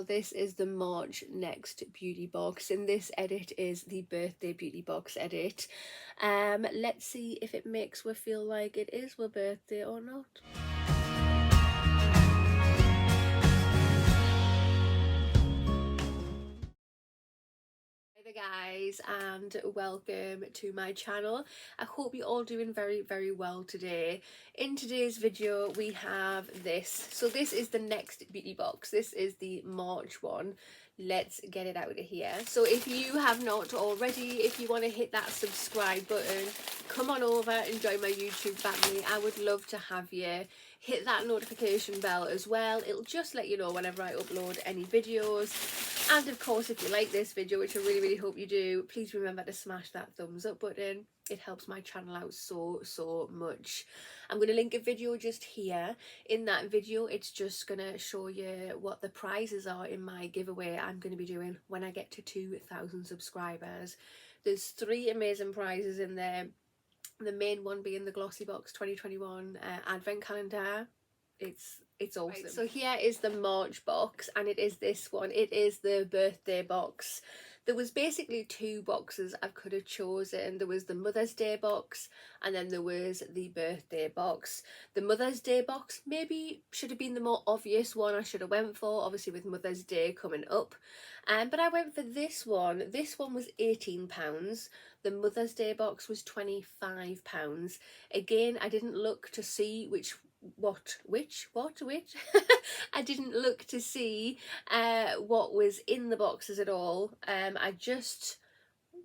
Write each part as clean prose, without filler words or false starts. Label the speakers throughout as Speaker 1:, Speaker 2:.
Speaker 1: this is the March Next beauty box, and this edit is the birthday beauty box edit. Let's see if it makes we feel like it is our birthday or not. Hey there guys, and welcome to my channel. I hope you're all doing very well today. In today's video we have this. So this is the Next beauty box. This is the March one. Let's get it out of here. So if you have not already, if you want to hit that subscribe button, come on over and join my YouTube family. I would love to have you. Hit that notification bell as well. It'll just let you know whenever I upload any videos. And of course, if you like this video, which I really hope you do, please remember to smash that thumbs up button. It helps my channel out so much. I'm going to link a video just here. In that video, it's just going to show you what the prizes are in my giveaway I'm going to be doing when I get to 2,000 subscribers. There's 3 amazing prizes in there. The main one being the Glossy Box 2021 advent calendar. It's awesome. Right, so here is the March box, and it is this one. It is the birthday box. There was basically 2 boxes I could have chosen. There was the Mother's Day box, and then there was the birthday box. The Mother's Day box maybe should have been the more obvious one I should have went for, obviously with Mother's Day coming up. But I went for this one. This one was £18. The Mother's Day box was £25. Again, I didn't look to see which I didn't look to see what was in the boxes at all. I just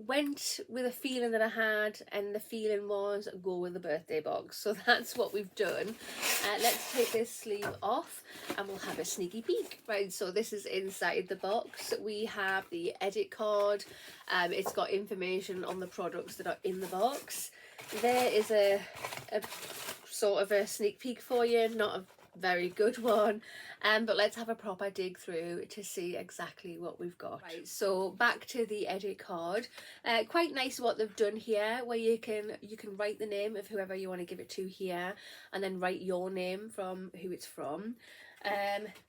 Speaker 1: went with a feeling that I had, and the feeling was go with the birthday box. So that's what we've done. Let's take this sleeve off and we'll have a sneaky peek. Right, so this is inside the box. We have the edit card. It's got information on the products that are in the box. There is a sort of a sneak peek for you, not a very good one, but let's have a proper dig through to see exactly what we've got. Right, so back to the edit card. Quite nice what they've done here, where you can write the name of whoever you want to give it to here, and then write your name from who it's from.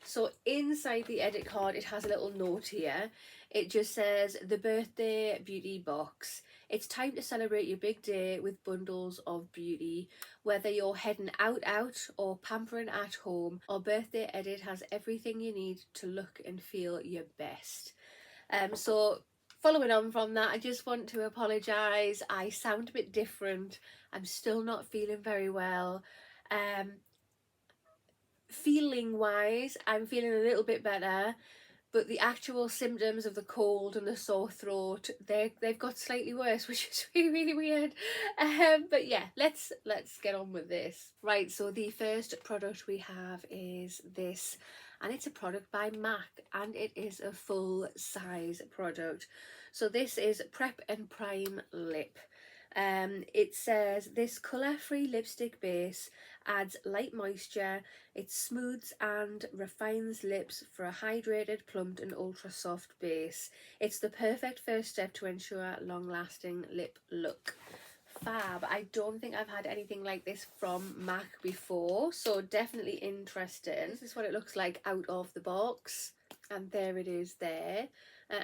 Speaker 1: So inside the edit card it has a little note here. It just says the birthday beauty box. It's time to celebrate your big day with bundles of beauty. Whether you're heading out or pampering at home, our birthday edit has everything you need to look and feel your best. So following on from that, I just want to apologise. I sound a bit different. I'm still not feeling very well. Feeling wise, I'm feeling a little bit better, but the actual symptoms of the cold and the sore throat, they've got slightly worse, which is really weird. But yeah, let's get on with this. Right, so the first product we have is this, and it's a product by MAC, and it is a full size product. So this is Prep and Prime Lip. It says this colour-free lipstick base adds light moisture. It smooths and refines lips for a hydrated, plumped and ultra soft base. It's the perfect first step to ensure long-lasting lip look. Fab. I don't think I've had anything like this from MAC before, so definitely interesting. This is what it looks like out of the box, and there it is there.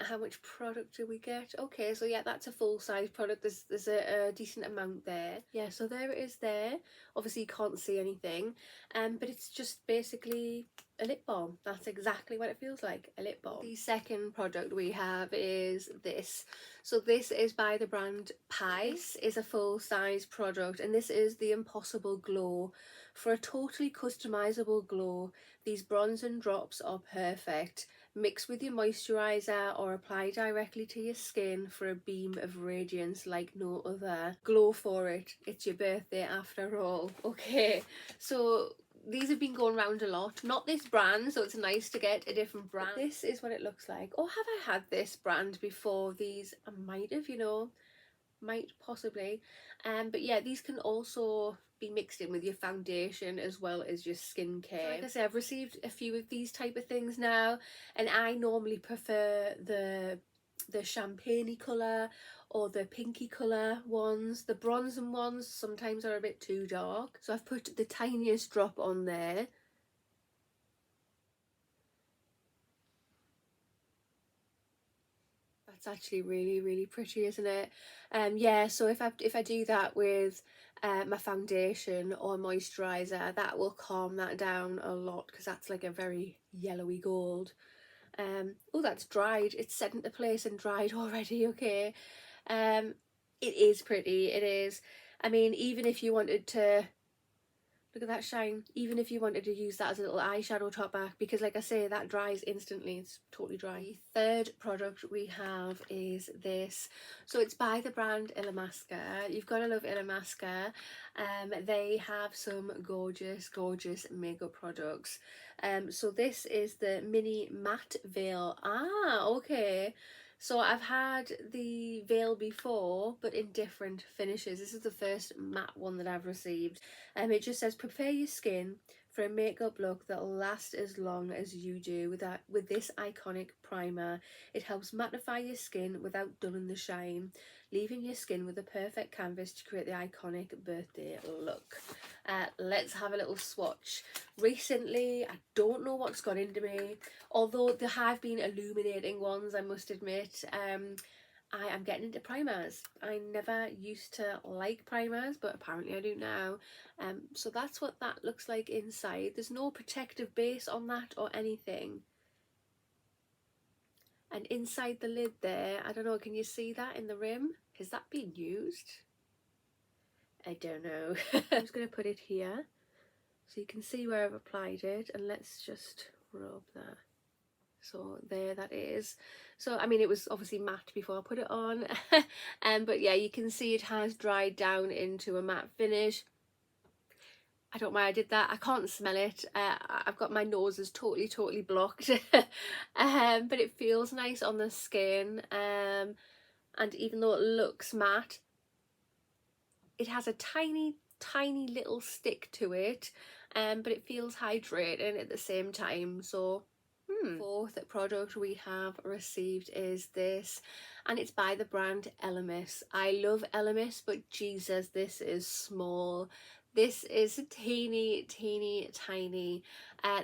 Speaker 1: How much product do we get? Okay, so yeah, that's a full-size product. There's a decent amount there. Yeah, so there it is there. Obviously you can't see anything, but it's just basically a lip balm. That's exactly what it feels like, a lip balm. The second product we have is this. So this is by the brand Pi. This is a full-size product, and this is the Impossible Glow. For a totally customizable glow, these bronzing drops are perfect. Mix with your moisturiser or apply directly to your skin for a beam of radiance like no other. Glow for it. It's your birthday after all. Okay, so these have been going around a lot. Not this brand, so it's nice to get a different brand. But this is what it looks like. Or have I had this brand before? These I might have, you know. Might possibly. But yeah, these can also be mixed in with your foundation as well as your skincare. Like I say, I've received a few of these type of things now, and I normally prefer the champagne-y colour or the pinky colour ones. The bronzing ones sometimes are a bit too dark, so I've put the tiniest drop on there. That's actually really, really pretty, isn't it? Yeah, so if I do that with my foundation or moisturizer, that will calm that down a lot, because that's like a very yellowy gold. Oh, that's dried. It's set into place and dried already. Okay. Um, it is pretty. It is. I mean, even if you wanted to, look at that shine, even if you wanted to use that as a little eyeshadow topper, because like I say, that dries instantly. It's totally dry. The third product we have is this. So it's by the brand Illamasqua. You've got to love Illamasqua. They have some gorgeous, gorgeous makeup products. So this is the mini matte veil. Ah, okay. So I've had the veil before, but in different finishes. This is the first matte one that I've received. It just says, prepare your skin for a makeup look that'll last as long as you do with this iconic primer. It helps mattify your skin without dulling the shine, leaving your skin with a perfect canvas to create the iconic birthday look. Let's have a little swatch. Recently, I don't know what's got into me, although there have been illuminating ones, I must admit. I am getting into primers. I never used to like primers, but apparently I do now. So that's what that looks like inside. There's no protective base on that or anything. And inside the lid there, I don't know, can you see that in the rim? Has that been used? I don't know. I'm just going to put it here so you can see where I've applied it, and let's just rub that. So there that is. So I mean, it was obviously matte before I put it on. But yeah, you can see it has dried down into a matte finish. I don't know why I did that. I can't smell it. I've got my nose is totally blocked. But it feels nice on the skin. And even though it looks matte, it has a tiny little stick to it. But it feels hydrating at the same time. So fourth product we have received is this, and it's by the brand Elemis. I love Elemis, but Jesus, this is small. This is teeny tiny.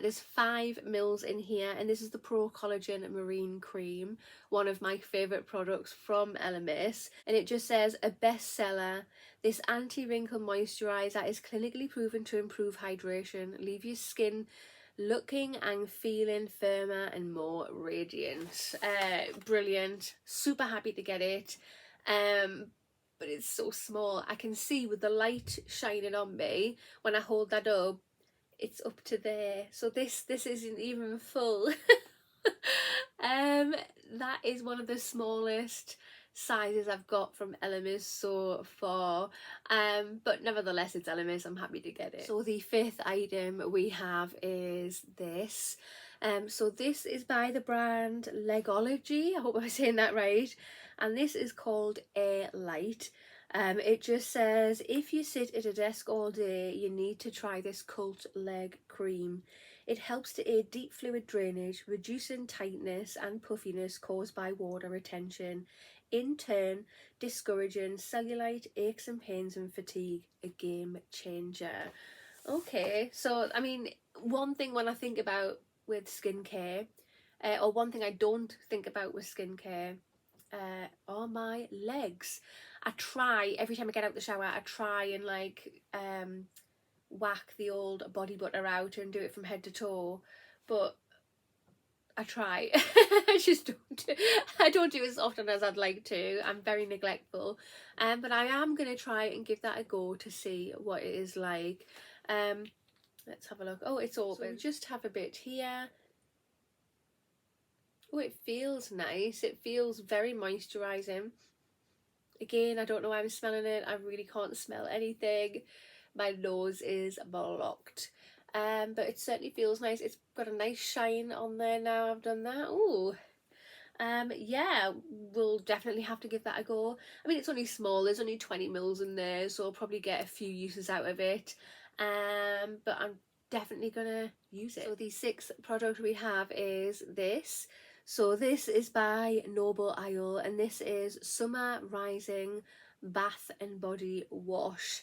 Speaker 1: There's 5 mils in here, and this is the Pro Collagen Marine Cream, one of my favourite products from Elemis. And it just says, a bestseller. This anti-wrinkle moisturiser is clinically proven to improve hydration, leave your skin looking and feeling firmer and more radiant. Brilliant. Super happy to get it. But it's so small. I can see with the light shining on me, when I hold that up, it's up to there. So this isn't even full. That is one of the smallest sizes I've got from Elemis so far, but nevertheless it's Elemis, I'm happy to get it. So the 5th item we have is this. So this is by the brand Legology, I hope I'm saying that right, and this is called Air Light. It just says, if you sit at a desk all day, you need to try this cult leg cream. It helps to aid deep fluid drainage, reducing tightness and puffiness caused by water retention, in turn discouraging cellulite, aches and pains and fatigue. A game changer. Okay, so I mean, one thing when I think about with skincare, or one thing I don't think about with skincare, are my legs. I try, every time I get out the shower, I try and like whack the old body butter out and do it from head to toe, but I try. I don't do it as often as I'd like to. I'm very neglectful, but I am going to try and give that a go to see what it is like. Let's have a look. Oh, it's open. So we just have a bit here. Oh, it feels nice. It feels very moisturising. Again, I don't know why I'm smelling it. I really can't smell anything. My nose is blocked. But it certainly feels nice. It's got a nice shine on there now I've done that. Ooh. Yeah, we'll definitely have to give that a go. I mean, it's only small. There's only 20 mils in there, so I'll probably get a few uses out of it. But I'm definitely gonna use it. So the 6th product we have is this. So this is by Noble Isle, and this is Summer Rising Bath and Body Wash.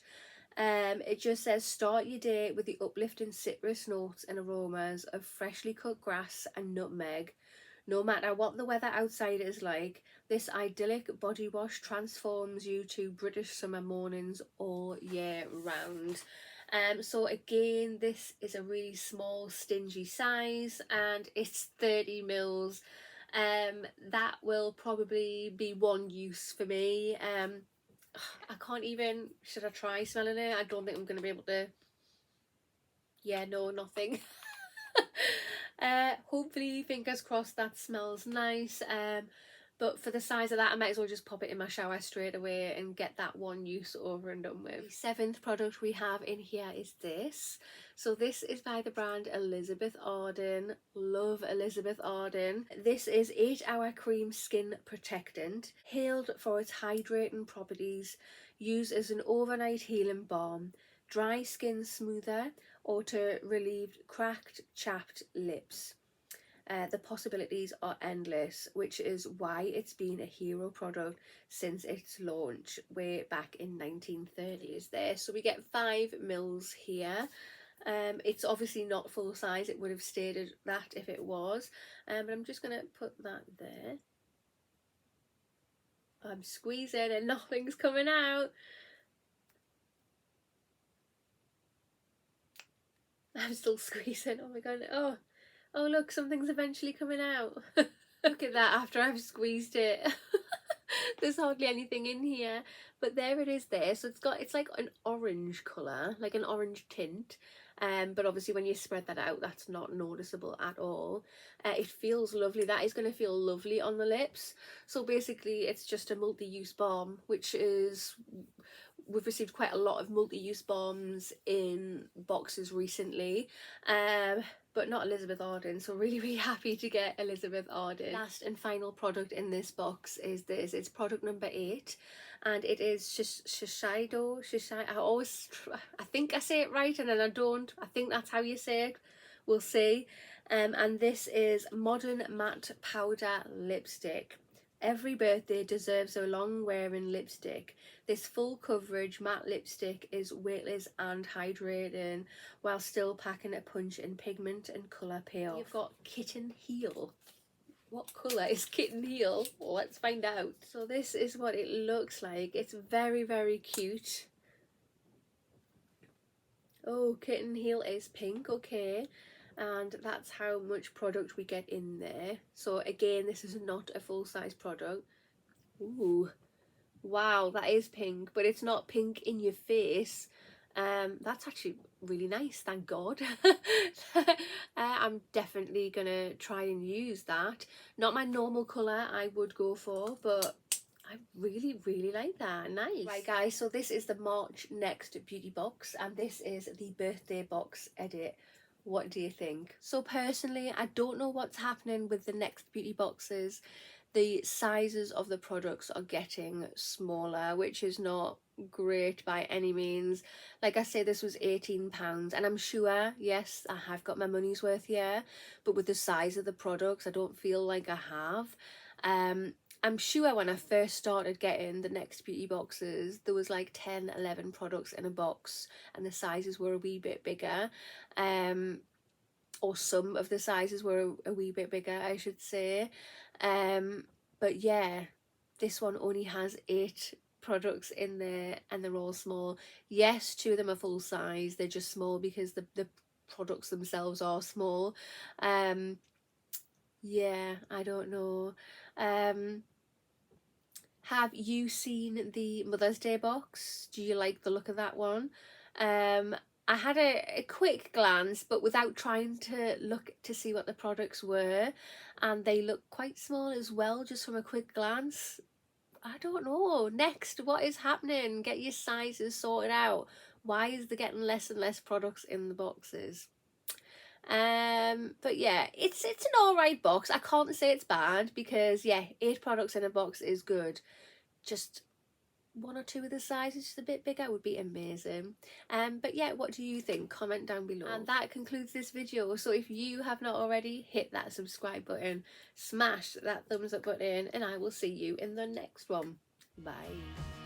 Speaker 1: It just says, start your day with the uplifting citrus notes and aromas of freshly cut grass and nutmeg. No matter what the weather outside is like, this idyllic body wash transforms you to British summer mornings all year round. So again, this is a really small, stingy size, and it's 30 mils. That will probably be one use for me. I can't even, should I try smelling it? I don't think I'm going to be able to. Yeah, no, nothing. Hopefully, fingers crossed, that smells nice. But for the size of that, I might as well just pop it in my shower straight away and get that one use over and done with. The seventh product we have in here is this. So this is by the brand Elizabeth Arden. Love Elizabeth Arden. This is 8-hour cream skin protectant, hailed for its hydrating properties, used as an overnight healing balm, dry skin smoother, or to relieve cracked, chapped lips. The possibilities are endless, which is why it's been a hero product since its launch way back in 1930s there. So we get 5 mils here. It's obviously not full size, it would have stated that if it was, but I'm just going to put that there. I'm squeezing and nothing's coming out. I'm still squeezing. Oh my god. Oh look, something's eventually coming out. Look at that after I've squeezed it. There's hardly anything in here, but there it is there. So it's like an orange colour, like an orange tint. But obviously when you spread that out, that's not noticeable at all. It feels lovely. That is going to feel lovely on the lips. So basically it's just a multi-use balm, which is, we've received quite a lot of multi-use balms in boxes recently, but not Elizabeth Arden, so really happy to get Elizabeth Arden. Last and final product in this box is this. It's product number 8, and it is shiseido. I think I say it right and then I don't. I think that's how you say it. We'll see. And this is Modern Matte Powder Lipstick. Every birthday deserves a long wearing lipstick. This full coverage matte lipstick is weightless and hydrating while still packing a punch in pigment and colour payoff. You've got Kitten Heel. What colour is Kitten Heel? Well, let's find out. So this is what it looks like. It's very cute. Oh, Kitten Heel is pink, okay. And that's how much product we get in there. So again, this is not a full-size product. Ooh, wow, that is pink, but it's not pink in your face. That's actually really nice, thank God. I'm definitely gonna try and use that. Not my normal colour I would go for, but I really like that. Nice. Right guys, so this is the March Next beauty box, and this is the birthday box edit. What do you think? So personally, I don't know what's happening with the Next beauty boxes. The sizes of the products are getting smaller, which is not great by any means. Like I say, this was £18, and I'm sure, yes, I have got my money's worth here, but with the size of the products, I don't feel like I have. I'm sure when I first started getting the Next beauty boxes, there was like 10, 11 products in a box, and the sizes were a wee bit bigger. Or some of the sizes were a wee bit bigger, I should say. But yeah, this one only has 8 products in there, and they're all small. Yes, 2 of them are full size. They're just small because the products themselves are small. Yeah, I don't know. Have you seen the Mother's Day box? Do you like the look of that one? I had a quick glance, but without trying to look to see what the products were, and they look quite small as well, just from a quick glance. I don't know. Next, what is happening? Get your sizes sorted out. Why is there getting less and less products in the boxes? But yeah, it's an alright box. I can't say it's bad, because yeah, 8 products in a box is good. Just 1 or 2 of the sizes just a bit bigger would be amazing. But yeah, what do you think? Comment down below. And that concludes this video. So if you have not already, hit that subscribe button, smash that thumbs up button, and I will see you in the next one. Bye.